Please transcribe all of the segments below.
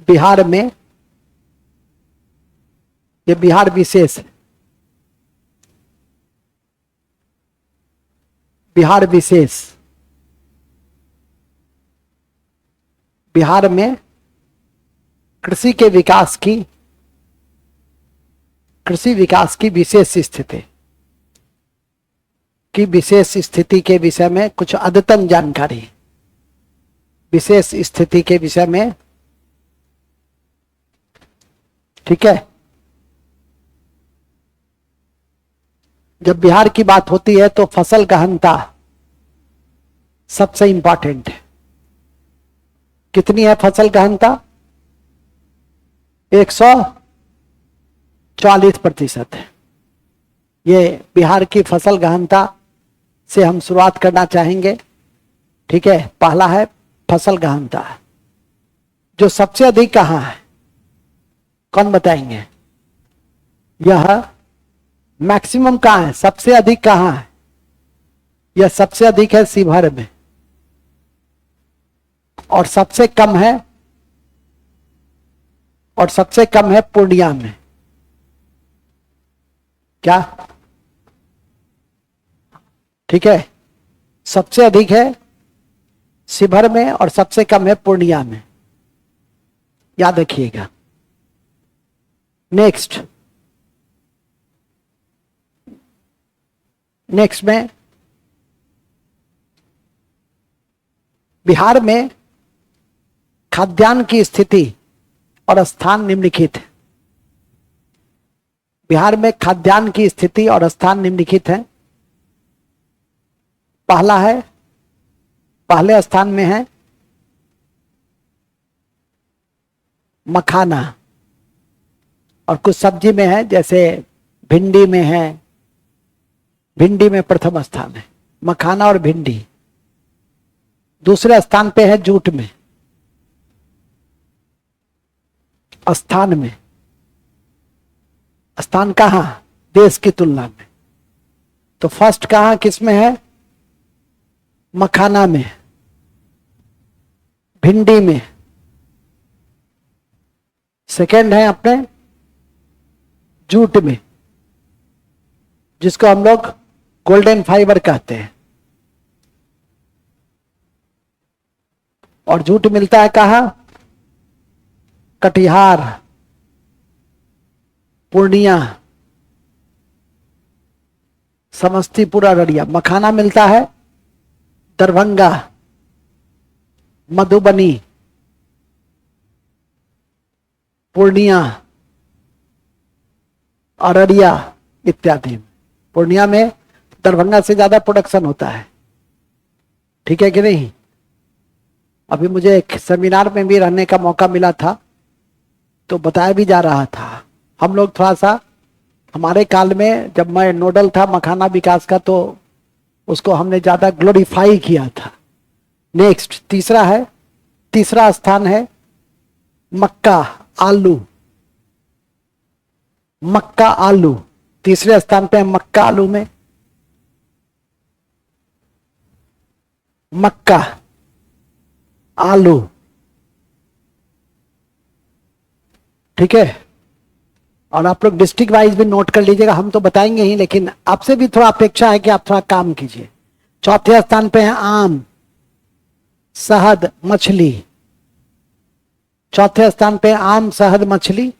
बिहार में, ये बिहार विशेष है, बिहार विशेष, बिहार में कृषि के विकास की, कृषि विकास की विशेष स्थिति की विशेष स्थिति के विषय में कुछ अद्यतन जानकारी, विशेष स्थिति के विषय में, ठीक है। जब बिहार की बात होती है तो फसल गहनता सबसे इंपॉर्टेंट है। कितनी है फसल गहनता? 140% है। ये बिहार की फसल गहनता से हम शुरुआत करना चाहेंगे, ठीक है। पहला है फसल गहनता, जो सबसे अधिक कहां है, कौन बताएंगे? यह मैक्सिमम कहां है, सबसे अधिक कहां है? यह सबसे अधिक है शिवहर में, और सबसे कम है, और सबसे कम है पूर्णिया में। क्या? ठीक है, सबसे अधिक है शिवहर में और सबसे कम है पूर्णिया में, याद रखिएगा। नेक्स्ट में बिहार में खाद्यान्न की स्थिति और स्थान निम्नलिखित है। बिहार में खाद्यान्न की स्थिति और स्थान निम्नलिखित है। पहला है, पहले स्थान में है मखाना, और कुछ सब्जी में है, जैसे भिंडी में है, भिंडी में प्रथम स्थान है, मखाना और भिंडी। दूसरे स्थान पे है जूट में, स्थान में, स्थान कहां? देश की तुलना में। तो फर्स्ट कहां, किस में है? मखाना में, भिंडी में। सेकंड है अपने जूट में, जिसको हम लोग गोल्डन फाइबर कहते हैं। और जूट मिलता है कहां? कटिहार, पूर्णिया, समस्तीपुर, अररिया। मखाना मिलता है दरभंगा, मधुबनी, पूर्णिया, अररिया इत्यादि। पूर्णिया में दरभंगा से ज्यादा प्रोडक्शन होता है, ठीक है कि नहीं। अभी मुझे एक सेमिनार में भी रहने का मौका मिला था, तो बताया भी जा रहा था। हम लोग थोड़ा सा, हमारे काल में जब मैं नोडल था मखाना विकास का, तो उसको हमने ज्यादा ग्लोरीफाई किया था। नेक्स्ट तीसरा है, तीसरा स्थान है मक्का, आलू, मक्का आलू। तीसरे स्थान पे है मक्का आलू में, मक्का आलू, ठीक है। और आप लोग डिस्ट्रिक्ट वाइज भी नोट कर लीजिएगा, हम तो बताएंगे ही, लेकिन आपसे भी थोड़ा अपेक्षा है कि आप थोड़ा काम कीजिए। चौथे स्थान पे है आम, शहद, मछली। चौथे स्थान पे आम, शहद, मछली,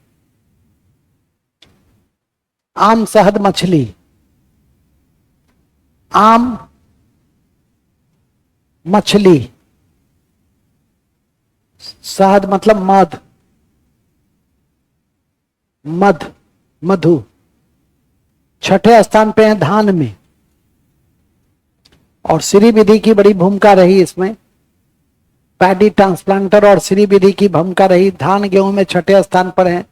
आम, शहद, मछली। आम, मछली, शहद मतलब मध, मध, मधु। छठे स्थान पे है धान में, और श्री विधि की बड़ी भूमिका रही इसमें। पैडी ट्रांसप्लांटर और श्री विधि की भूमिका रही। धान गेहूं में छठे स्थान पर है।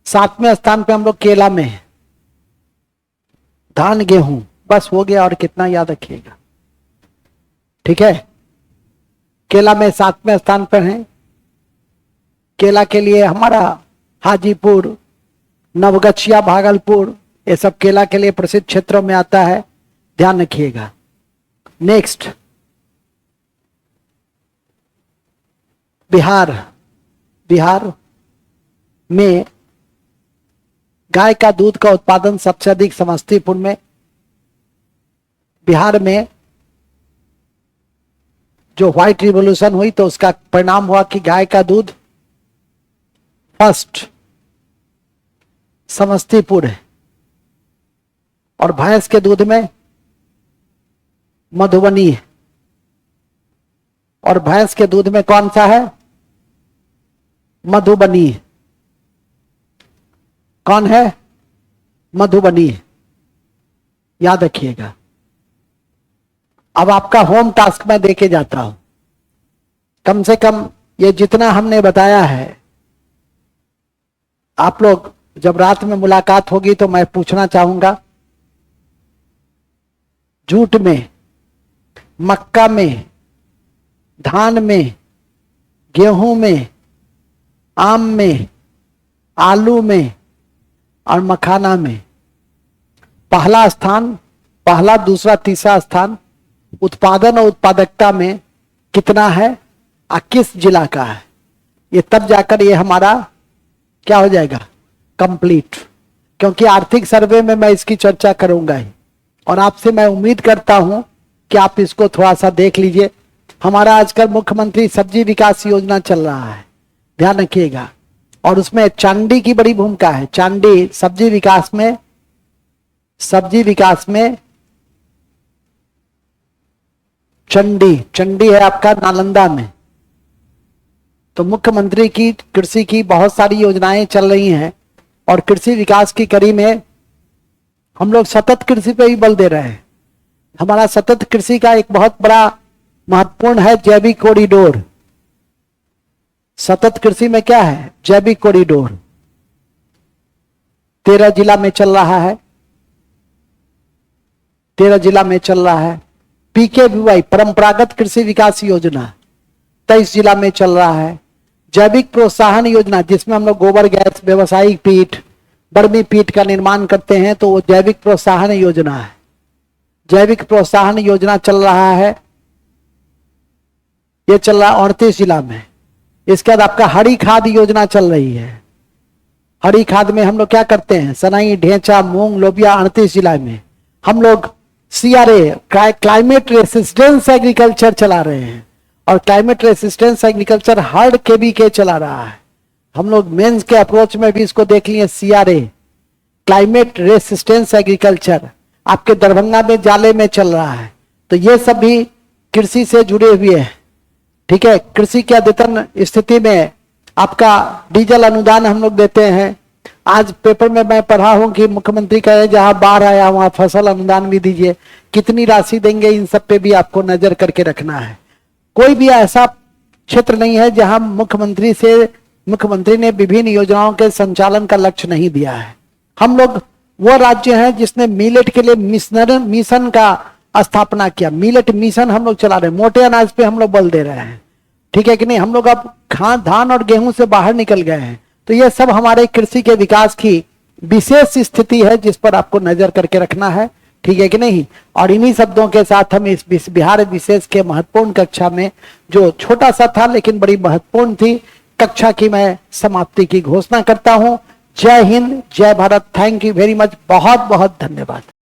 सातवें स्थान पे हम लोग केला में है। धान गेहूं बस हो गया, और कितना याद रखिएगा, ठीक है। केला में सातवें स्थान पर है। केला के लिए हमारा हाजीपुर, नवगछिया, भागलपुर, ये सब केला के लिए प्रसिद्ध क्षेत्रों में आता है, ध्यान रखिएगा। नेक्स्ट बिहार, बिहार में गाय का दूध का उत्पादन सबसे अधिक समस्तीपुर में, बिहार में जो व्हाइट रिवॉल्यूशन हुई तो उसका परिणाम हुआ कि गाय का दूध फर्स्ट समस्तीपुर है, और भैंस के दूध में मधुबनी है, और भैंस के दूध में कौन सा है? मधुबनी है। कौन है? मधुबनी है, याद रखिएगा। अब आपका होम टास्क मैं देके जाता हूं, कम से कम ये जितना हमने बताया है, आप लोग जब रात में मुलाकात होगी तो मैं पूछना चाहूंगा, जूट में, मक्का में, धान में, गेहूं में, आम में, आलू में और मखाना में पहला स्थान, पहला, दूसरा, तीसरा स्थान उत्पादन और उत्पादकता में कितना है और किस जिला का है, ये तब जाकर ये हमारा क्या हो जाएगा? कंप्लीट। क्योंकि आर्थिक सर्वे में मैं इसकी चर्चा करूंगा ही, और आपसे मैं उम्मीद करता हूं कि आप इसको थोड़ा सा देख लीजिए। हमारा आजकल मुख्यमंत्री सब्जी विकास योजना चल रहा है, ध्यान रखिएगा, और उसमें चांडी की बड़ी भूमिका है। चांडी सब्जी विकास में, सब्जी विकास में चंडी, चंडी है आपका नालंदा में। तो मुख्यमंत्री की कृषि की बहुत सारी योजनाएं चल रही हैं, और कृषि विकास की कड़ी में हम लोग सतत कृषि पे ही बल दे रहे हैं। हमारा सतत कृषि का एक बहुत बड़ा महत्वपूर्ण है जैविक कॉरिडोर। सतत कृषि में क्या है? जैविक कॉरिडोर 13 जिला में चल रहा है, 13 जिला में चल रहा है। PKVY परंपरागत कृषि विकास योजना 23 जिला में चल रहा है। जैविक प्रोत्साहन योजना, जिसमें हम लोग गोबर गैस, व्यवसायिक पीठ, बर्मी पीठ का निर्माण करते हैं, तो वो जैविक प्रोत्साहन योजना है। जैविक प्रोत्साहन योजना चल रहा है, ये चल रहा है 38 जिला में। इसके बाद आपका हरी खाद योजना चल रही है। हरी खाद में हम लोग क्या करते हैं? सनई, ढेंचा, मूंग, लोबिया 38 जिला में। हम लोग CRA क्लाइमेट रेसिस्टेंस एग्रीकल्चर चला रहे हैं, और climate resistance agriculture heard KVK चला रहा है। हम लोग मेंस के अप्रोच में भी इसको देख लिए, CRA क्लाइमेट रेसिस्टेंस एग्रीकल्चर आपके दरभंगा में जाले में चल रहा है। तो ये सब भी कृषि से जुड़े हुए हैं, ठीक है। कृषि की अद्यतन स्थिति में आपका डीजल अनुदान हम लोग देते हैं। आज पेपर में मैं पढ़ा हूं कि मुख्यमंत्री कहे जहां बाढ़ आया वहां फसल अनुदान भी दीजिए। कितनी राशि देंगे, इन सब पे भी आपको नजर करके रखना है। कोई भी ऐसा क्षेत्र नहीं है जहां मुख्यमंत्री ने विभिन्न योजनाओं के संचालन का लक्ष्य नहीं दिया है। हम लोग वो राज्य हैं जिसने मिलेट के लिए मिशन का स्थापना किया। मिलेट मिशन हम लोग चला रहे हैं, मोटे अनाज पे हम लोग बल दे रहे हैं, ठीक है कि नहीं। हम लोग अब धान और गेहूं से बाहर निकल गए हैं। तो ये सब हमारे कृषि के विकास की विशेष स्थिति है जिस पर आपको नजर करके रखना है, ठीक है कि नहीं। और इन्हीं शब्दों के साथ हम इस बिहार विशेष के महत्वपूर्ण कक्षा में, जो छोटा सा था लेकिन बड़ी महत्वपूर्ण थी, कक्षा की मैं समाप्ति की घोषणा करता हूं। जय हिंद, जय Bharat. Thank you very much, बहुत बहुत धन्यवाद।